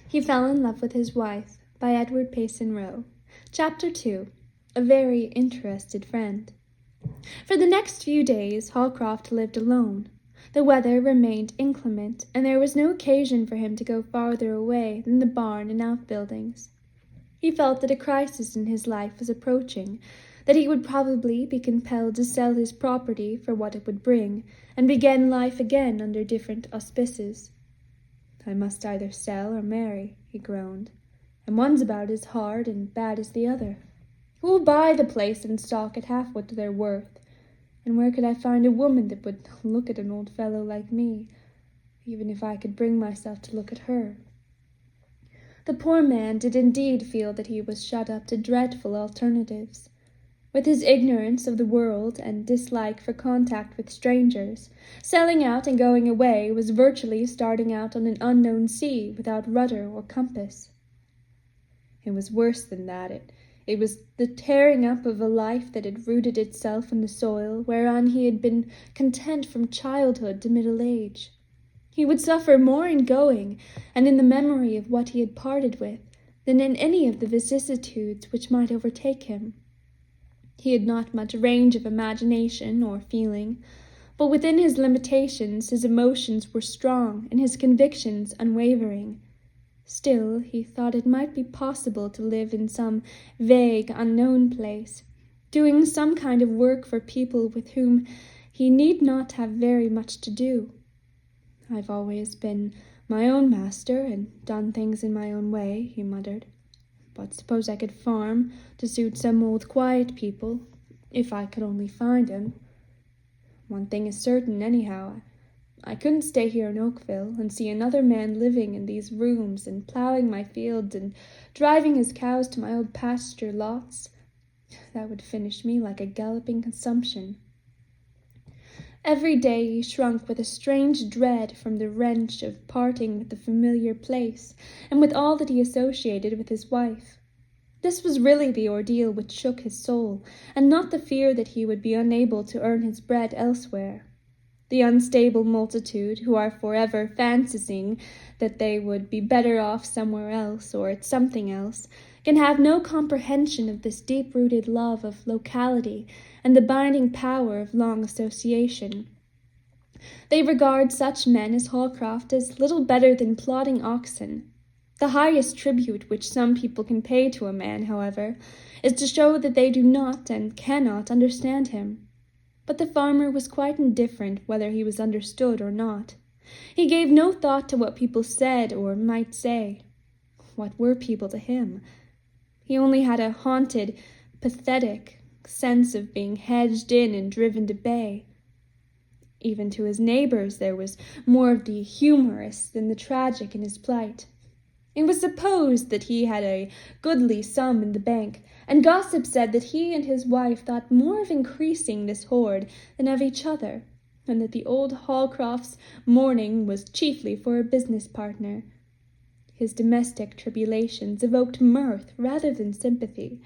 He fell in love with his wife by 𝙸𝚗𝚡𝚎. Chapter 2. A very interested friend. For the next few days Holcroft lived alone. The weather remained inclement, and there was no occasion for him to go farther away than the barn and outbuildings. He felt that a crisis in his life was approaching, that he would probably be compelled to sell his property for what it would bring, and begin life again under different auspices. "I must either sell or marry," he groaned, "and one's about as hard and bad as the other. Who will buy the place and stock at half what they're worth? And where could I find a woman that would look at an old fellow like me, even if I could bring myself to look at her?" The poor man did indeed feel that he was shut up to dreadful alternatives. With his ignorance of the world and dislike for contact with strangers, selling out and going away was virtually starting out on an unknown sea without rudder or compass. It was worse than that. It was the tearing up of a life that had rooted itself in the soil whereon he had been content from childhood to middle age. He would suffer more in going, and in the memory of what he had parted with, than in any of the vicissitudes which might overtake him. He had not much range of imagination or feeling, but within his limitations his emotions were strong and his convictions unwavering. Still, he thought it might be possible to live in some vague, unknown place, doing some kind of work for people with whom he need not have very much to do. "I've always been my own master and done things in my own way," he muttered. "But suppose I could farm to suit some old quiet people, if I could only find 'em. One thing is certain, anyhow. I couldn't stay here in Oakville and see another man living in these rooms and plowing my fields and driving his cows to my old pasture lots. That would finish me like a galloping consumption." Every day he shrunk with a strange dread from the wrench of parting with the familiar place and with all that he associated with his wife. This was really the ordeal which shook his soul, and not the fear that he would be unable to earn his bread elsewhere. The unstable multitude, who are forever fancying that they would be better off somewhere else or at something else, can have no comprehension of this deep-rooted love of locality and the binding power of long association. They regard such men as Holcroft as little better than plodding oxen. The highest tribute which some people can pay to a man, however, is to show that they do not and cannot understand him. But the farmer was quite indifferent whether he was understood or not. He gave no thought to what people said or might say. What were people to him? He only had a haunted, pathetic sense of being hedged in and driven to bay. Even to his neighbors there was more of the humorous than the tragic in his plight. It was supposed that he had a goodly sum in the bank, and gossip said that he and his wife thought more of increasing this hoard than of each other, and that the old Holcroft's mourning was chiefly for a business partner. His domestic tribulations evoked mirth rather than sympathy,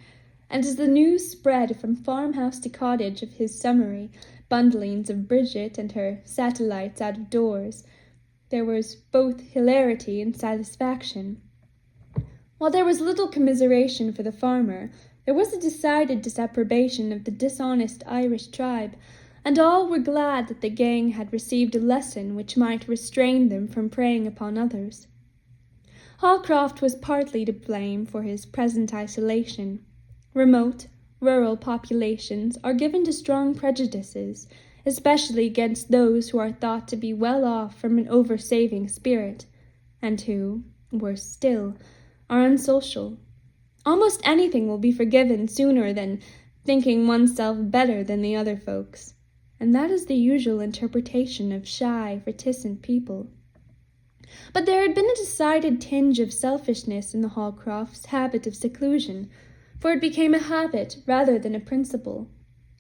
and as the news spread from farmhouse to cottage of his summary bundlings of 𝙫𝚗𝚡 and her satellites out of doors, there was both hilarity and satisfaction. While there was little commiseration for the farmer, there was a decided disapprobation of the dishonest Irish tribe, and all were glad that the gang had received a lesson which might restrain them from preying upon others. Holcroft was partly to blame for his present isolation. Remote, rural populations are given to strong prejudices, especially against those who are thought to be well off from an over-saving spirit, and who, worse still, are unsocial. Almost anything will be forgiven sooner than thinking oneself better than the other folks, and that is the usual interpretation of shy, reticent people. But there had been a decided tinge of selfishness in the Holcrofts' habit of seclusion, for it became a habit rather than a principle.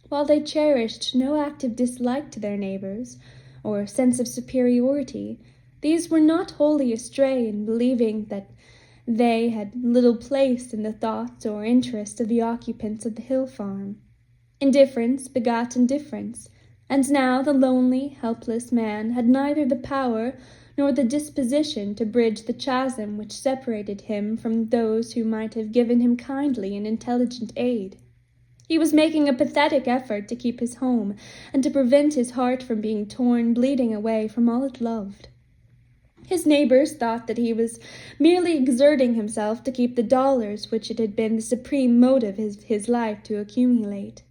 While they cherished no active dislike to their neighbors, or sense of superiority, these were not wholly astray in believing that they had little place in the thoughts or interests of the occupants of the hill farm. Indifference begot indifference, and now the lonely, helpless man had neither the power nor the disposition to bridge the chasm which separated him from those who might have given him kindly and intelligent aid. He was making a pathetic effort to keep his home and to prevent his heart from being torn bleeding away from all it loved. His neighbors thought that he was merely exerting himself to keep the dollars which it had been the supreme motive of his life to accumulate.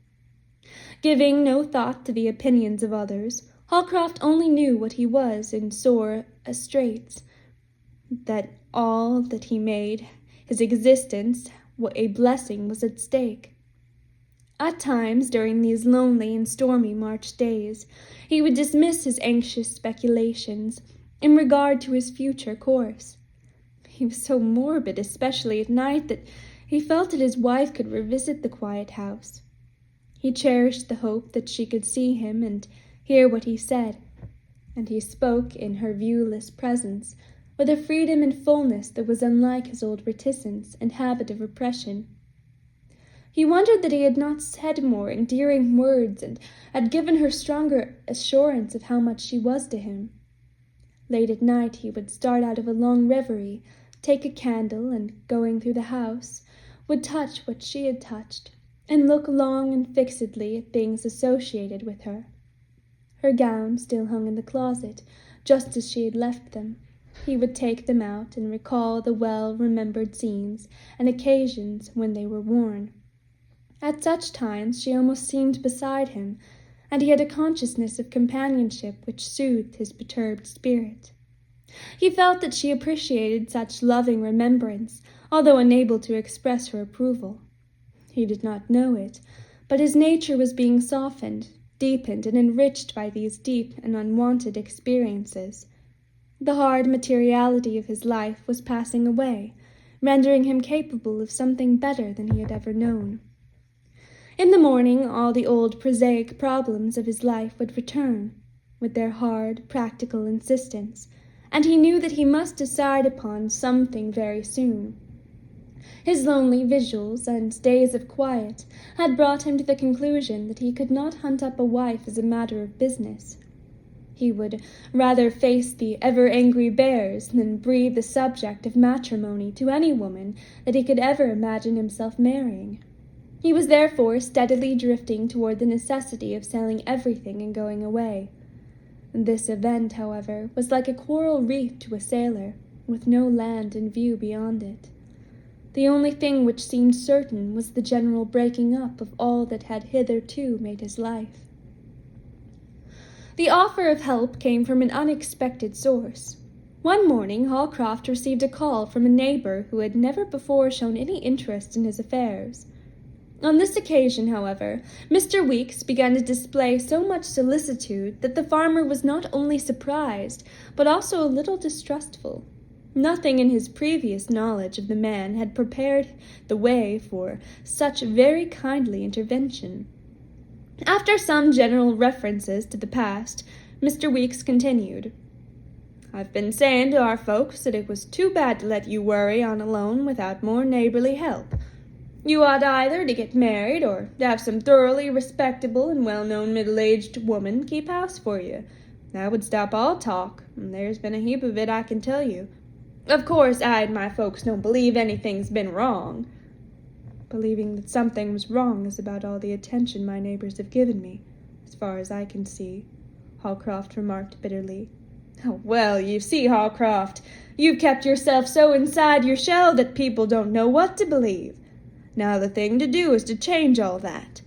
Giving no thought to the opinions of others, Holcroft only knew what he was in sore straits, that all that he made his existence a blessing was at stake. At times, during these lonely and stormy March days, he would dismiss his anxious speculations in regard to his future course. He was so morbid, especially at night, that he felt that his wife could revisit the quiet house. He cherished the hope that she could see him and hear what he said, and he spoke in her viewless presence with a freedom and fullness that was unlike his old reticence and habit of repression. He wondered that he had not said more endearing words and had given her stronger assurance of how much she was to him. Late at night he would start out of a long reverie, take a candle, and, going through the house, would touch what she had touched, and look long and fixedly at things associated with her. Her gown still hung in the closet, just as she had left them. He would take them out and recall the well-remembered scenes and occasions when they were worn. At such times she almost seemed beside him, and he had a consciousness of companionship which soothed his perturbed spirit. He felt that she appreciated such loving remembrance, although unable to express her approval. He did not know it, but his nature was being softened, deepened, and enriched by these deep and unwonted experiences. The hard materiality of his life was passing away, rendering him capable of something better than he had ever known. In the morning, all the old prosaic problems of his life would return, with their hard, practical insistence, and he knew that he must decide upon something very soon. His lonely vigils and days of quiet had brought him to the conclusion that he could not hunt up a wife as a matter of business. He would rather face the ever-angry bears than breathe the subject of matrimony to any woman that he could ever imagine himself marrying. He was therefore steadily drifting toward the necessity of selling everything and going away. This event, however, was like a coral reef to a sailor, with no land in view beyond it. The only thing which seemed certain was the general breaking up of all that had hitherto made his life. The offer of help came from an unexpected source. One morning Holcroft received a call from a neighbor who had never before shown any interest in his affairs. On this occasion, however, Mr. Weeks began to display so much solicitude that the farmer was not only surprised, but also a little distrustful. Nothing in his previous knowledge of the man had prepared the way for such very kindly intervention. After some general references to the past, Mr. Weeks continued, "I've been saying to our folks that it was too bad to let you worry on alone without more neighborly help. You ought either to get married or to have some thoroughly respectable and well-known middle-aged woman keep house for you. That would stop all talk, and there's been a heap of it, I can tell you. Of course, I and my folks don't believe anything's been wrong." "Believing that something was wrong is about all the attention my neighbors have given me, as far as I can see," Holcroft remarked bitterly. "Oh, well, you see, Holcroft, you've kept yourself so inside your shell that people don't know what to believe. Now the thing to do is to change all that.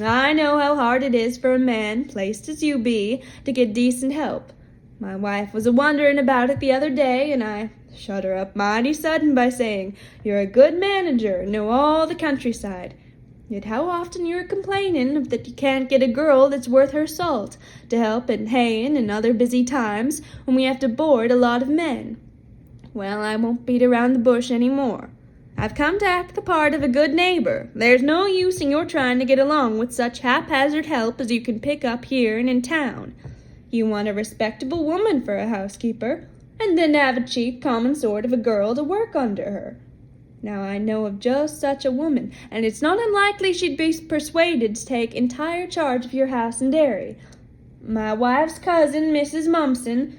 I know how hard it is for a man, placed as you be, to get decent help. My wife was a-wondering about it the other day, and I shut her up mighty sudden by saying, 'You're a good manager and know all the countryside. Yet how often you're complaining that you can't get a girl that's worth her salt to help in haying and other busy times when we have to board a lot of men.' Well, I won't beat around the bush any more. I've come to act the part of a good neighbor. There's no use in your trying to get along with such haphazard help as you can pick up here and in town. You want a respectable woman for a housekeeper, and then to have a cheap common sort of a girl to work under her. Now I know of just such a woman, and it's not unlikely she'd be persuaded to take entire charge of your house and dairy. My wife's cousin, Mrs. Mumpson,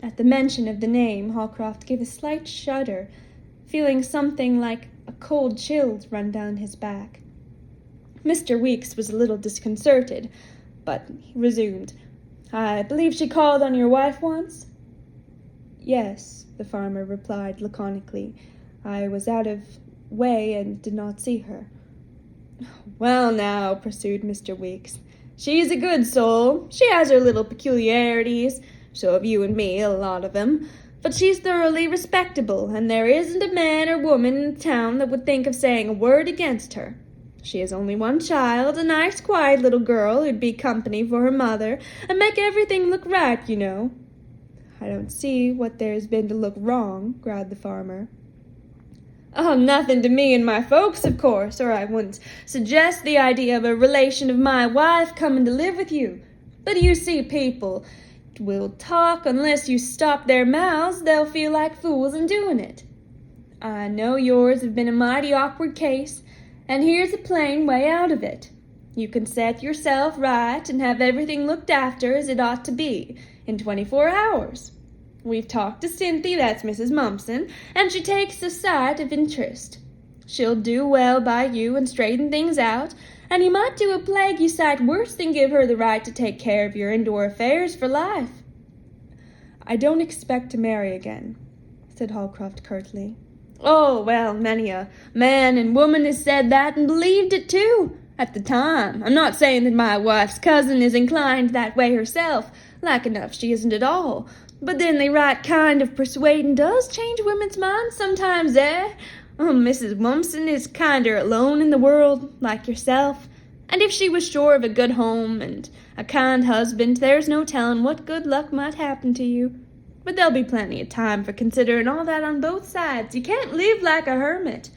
At the mention of the name, Holcroft gave a slight shudder, feeling something like a cold chill run down his back. Mr. Weeks was a little disconcerted, but he resumed. "I believe she called on your wife once?" "Yes," the farmer replied laconically. "I was out of way and did not see her." "Well now," pursued Mr. Weeks, "she's a good soul. She has her little peculiarities. So have you and me, a lot of 'em. But she's thoroughly respectable, and there isn't a man or woman in the town that would think of saying a word against her. She has only one child, a nice quiet little girl who'd be company for her mother, and make everything look right, you know." "I don't see what there's been to look wrong," growled the farmer. "Oh, nothing to me and my folks, of course, or I wouldn't suggest the idea of a relation of my wife coming to live with you. But you see, people will talk unless you stop their mouths. They'll feel like fools in doing it. I know yours have been a mighty awkward case, and here's a plain way out of it. You can set yourself right and have everything looked after as it ought to be in 24 hours. We've talked to Cynthia, that's Mrs. Mumpson, and she takes a sight of interest. She'll do well by you and straighten things out, and you might do a plaguey sight worse than give her the right to take care of your indoor affairs for life." "I don't expect to marry again," said Holcroft curtly. "Oh, well, many a man and woman has said that and believed it too, at the time. I'm not saying that my wife's cousin is inclined that way herself. Like enough she isn't at all. But then the right kind of persuading does change women's minds sometimes, eh? Mrs. Mumpson is kinder alone in the world, like yourself. And if she was sure of a good home and a kind husband, there's no telling what good luck might happen to you. But there'll be plenty of time for considering all that on both sides. You can't live like a hermit."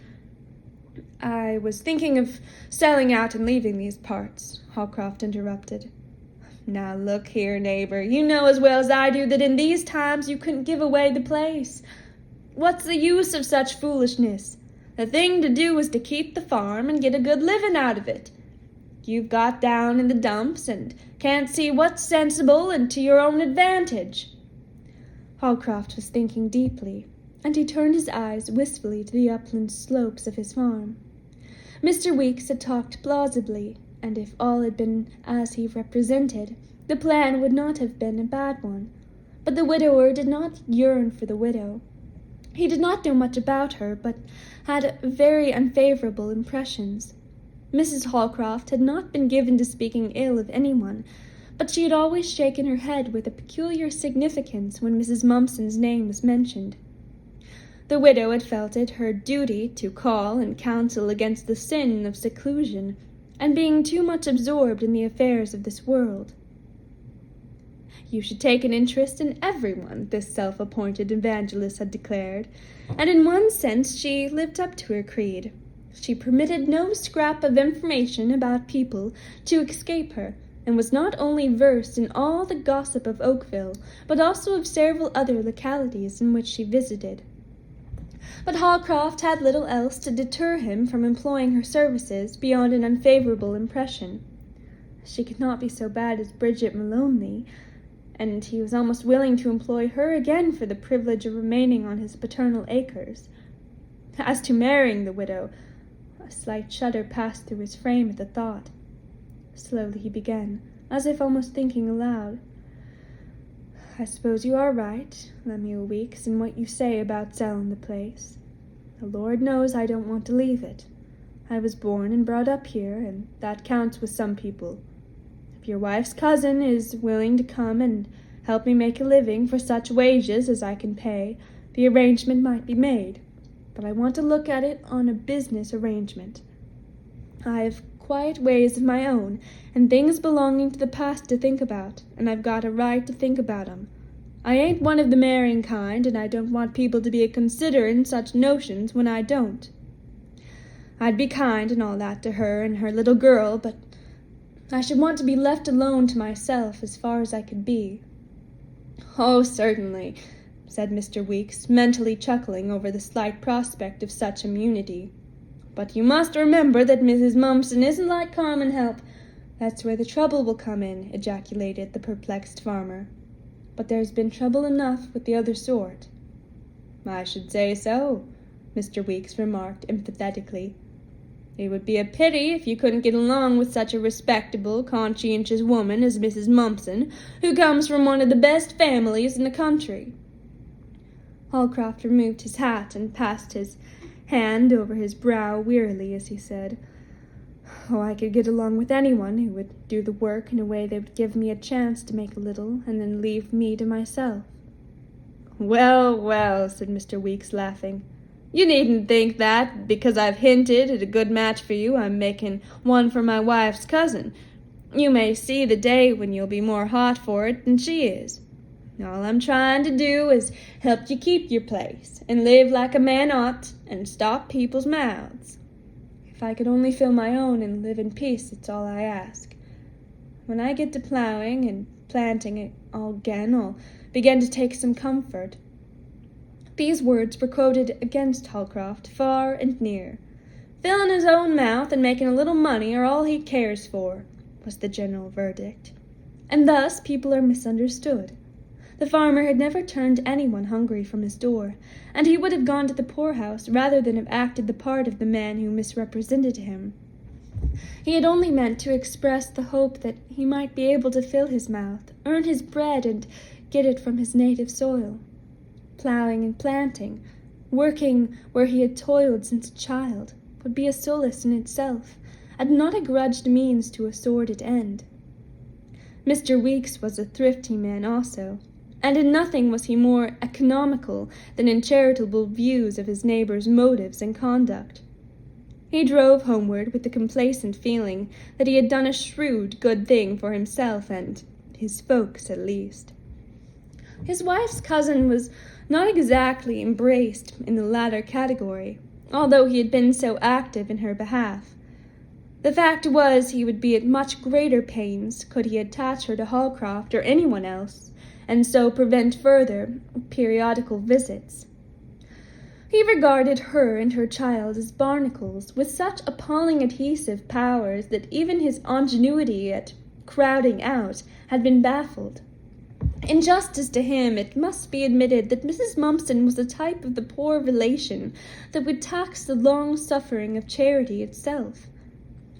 "I was thinking of selling out and leaving these parts," Holcroft interrupted. "Now look here, neighbor, you know as well as I do that in these times you couldn't give away the place. What's the use of such foolishness? The thing to do is to keep the farm and get a good living out of it. You've got down in the dumps and can't see what's sensible and to your own advantage." Holcroft was thinking deeply, and he turned his eyes wistfully to the upland slopes of his farm. Mr. Weeks had talked plausibly, and if all had been as he represented, the plan would not have been a bad one. But the widower did not yearn for the widow. He did not know much about her, but had very unfavorable impressions. Mrs. Holcroft had not been given to speaking ill of anyone, but she had always shaken her head with a peculiar significance when Mrs. Mumpson's name was mentioned. The widow had felt it her duty to call and counsel against the sin of seclusion, and being too much absorbed in the affairs of this world. You should take an interest in everyone, this self-appointed evangelist had declared, and in one sense she lived up to her creed. She permitted no scrap of information about people to escape her, and was not only versed in all the gossip of Oakville, but also of several other localities in which she visited. But Holcroft had little else to deter him from employing her services beyond an unfavorable impression. She could not be so bad as 𝙫𝚑𝚊𝚙𝚎, and he was almost willing to employ her again for the privilege of remaining on his paternal acres. As to marrying the widow, a slight shudder passed through his frame at the thought. Slowly he began, as if almost thinking aloud. "I suppose you are right, Lemuel Weeks, in what you say about selling the place. The Lord knows I don't want to leave it. I was born and brought up here, and that counts with some people. If your wife's cousin is willing to come and help me make a living for such wages as I can pay, the arrangement might be made. But I want to look at it on a business arrangement. I've quiet ways of my own, and things belonging to the past to think about, and I've got a right to think about 'em. I ain't one of the marrying kind, and I don't want people to be a-considerin' such notions when I don't. I'd be kind and all that to her and her little girl, but I should want to be left alone to myself as far as I could be." "Oh, certainly," said Mr. Weeks, mentally chuckling over the slight prospect of such immunity. "But you must remember that Mrs. Mumpson isn't like common help." "That's where the trouble will come in," ejaculated the perplexed farmer. but there's been trouble enough with the other sort." "I should say so," Mr. Weeks remarked emphatically. "It would be a pity if you couldn't get along with such a respectable, conscientious woman as Mrs. Mumpson, who comes from one of the best families in the country." Holcroft removed his hat and passed his hand over his brow wearily as he said, "Oh, I could get along with anyone who would do the work in a way that would give me a chance to make a little and then leave me to myself." "Well, well," said Mr. Weeks, laughing. "You needn't think that, because I've hinted at a good match for you, I'm making one for my wife's cousin. You may see the day when you'll be more hot for it than she is. All I'm trying to do is help you keep your place, and live like a man ought, and stop people's mouths." "If I could only fill my own and live in peace, it's all I ask. When I get to plowing and planting it all again, I'll begin to take some comfort." These words were quoted against Holcroft far and near. "Filling his own mouth and making a little money are all he cares for," was the general verdict. And thus people are misunderstood. The farmer had never turned anyone hungry from his door, and he would have gone to the poorhouse rather than have acted the part of the man who misrepresented him. He had only meant to express the hope that he might be able to fill his mouth, earn his bread, and get it from his native soil. Plowing and planting, working where he had toiled since a child, would be a solace in itself, and not a grudged means to a sordid end. Mr. Weeks was a thrifty man also, and in nothing was he more economical than in charitable views of his neighbors' motives and conduct. He drove homeward with the complacent feeling that he had done a shrewd, good thing for himself and his folks at least. His wife's cousin was not exactly embraced in the latter category, although he had been so active in her behalf. The fact was, he would be at much greater pains could he attach her to Holcroft or anyone else, and so prevent further periodical visits. He regarded her and her child as barnacles with such appalling adhesive powers that even his ingenuity at crowding out had been baffled. In justice to him, it must be admitted that Mrs. Mumpson was a type of the poor relation that would tax the long suffering of charity itself.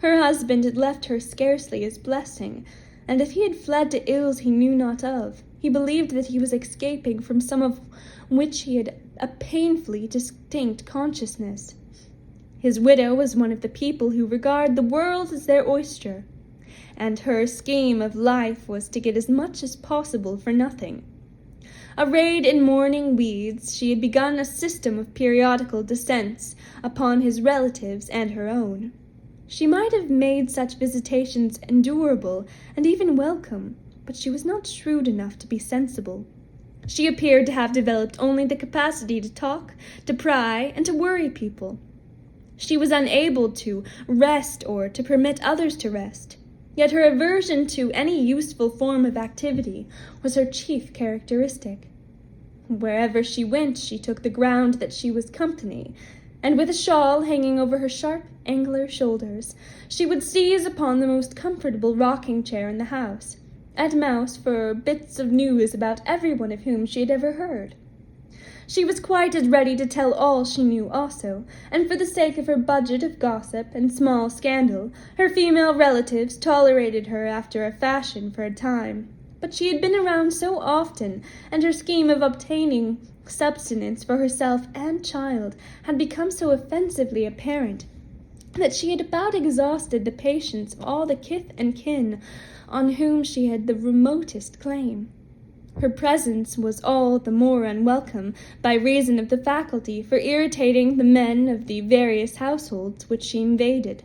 Her husband had left her scarcely his blessing, and if he had fled to ills he knew not of, he believed that he was escaping from some of which he had a painfully distinct consciousness. His widow was one of the people who regard the world as their oyster, and her scheme of life was to get as much as possible for nothing. Arrayed in mourning weeds, she had begun a system of periodical descents upon his relatives and her own. She might have made such visitations endurable and even welcome, but she was not shrewd enough to be sensible. She appeared to have developed only the capacity to talk, to pry, and to worry people. She was unable to rest or to permit others to rest, yet her aversion to any useful form of activity was her chief characteristic. Wherever she went, she took the ground that she was company, and with a shawl hanging over her sharp, angular shoulders, she would seize upon the most comfortable rocking-chair in the house, and mouse for bits of news about everyone of whom she had ever heard. She was quite as ready to tell all she knew also, and for the sake of her budget of gossip and small scandal, her female relatives tolerated her after a fashion for a time. But she had been around so often, and her scheme of obtaining subsistence for herself and child had become so offensively apparent, that she had about exhausted the patience of all the kith and kin on whom she had the remotest claim. Her presence was all the more unwelcome by reason of the faculty for irritating the men of the various households which she invaded.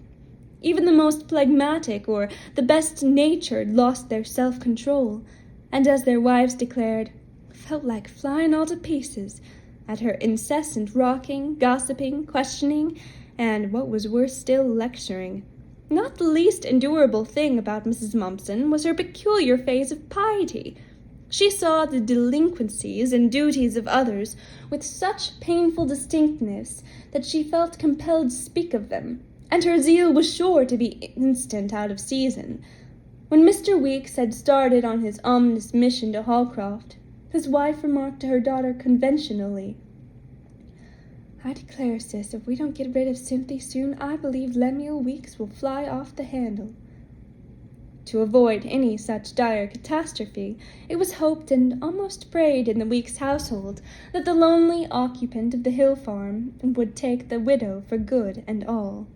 Even the most phlegmatic or the best-natured lost their self-control, and, as their wives declared, felt like flying all to pieces at her incessant rocking, gossiping, questioning, and, what was worse still, lecturing. Not the least endurable thing about Mrs. Mumpson was her peculiar phase of piety. She saw the delinquencies and duties of others with such painful distinctness that she felt compelled to speak of them, and her zeal was sure to be instant out of season. When Mr. Weeks had started on his ominous mission to Holcroft, His wife remarked to her daughter conventionally, "I declare, sis, if we don't get rid of Cynthia soon, I believe Lemuel Weeks will fly off the handle." To avoid any such dire catastrophe, it was hoped and almost prayed in the Weeks household that the lonely occupant of the hill farm would take the widow for good and all.